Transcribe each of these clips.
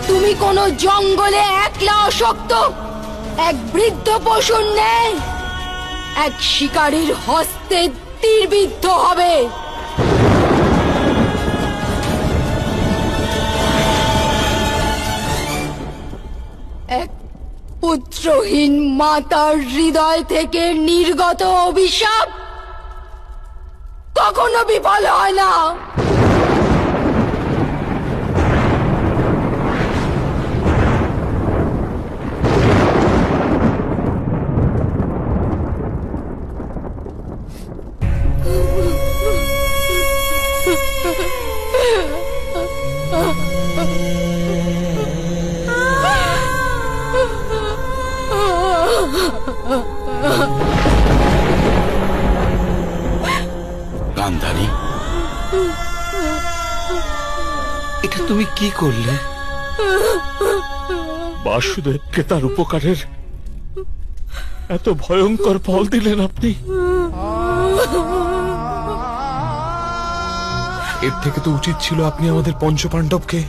তুমি কোনো জঙ্গলে একলা অশক্ত এক বৃদ্ধ পশুর ন্যায় এক শিকারীর হস্তে তীরবিদ্ধ হবে। এক পুত্রহীন মাতার হৃদয় থেকে নির্গত অভিশাপ কখনো বিফল হয় না। গান্ধারী, এটা তুমি কি করলে? বাসুদেবকে তার উপকারের এত ভয়ঙ্কর ফল দিলেন আপনি। এর থেকে তো উচিত ছিল আপনি আমাদের পঞ্চপাণ্ডবকে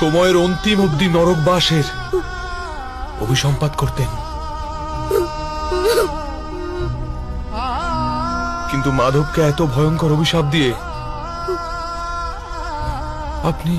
সময়ের অন্তিম অবধি নরকবাসের অভিসম্পাত করতেন। কিন্তু মাধবকে এত ভয়ঙ্কর অভিশাপ দিয়ে আপনি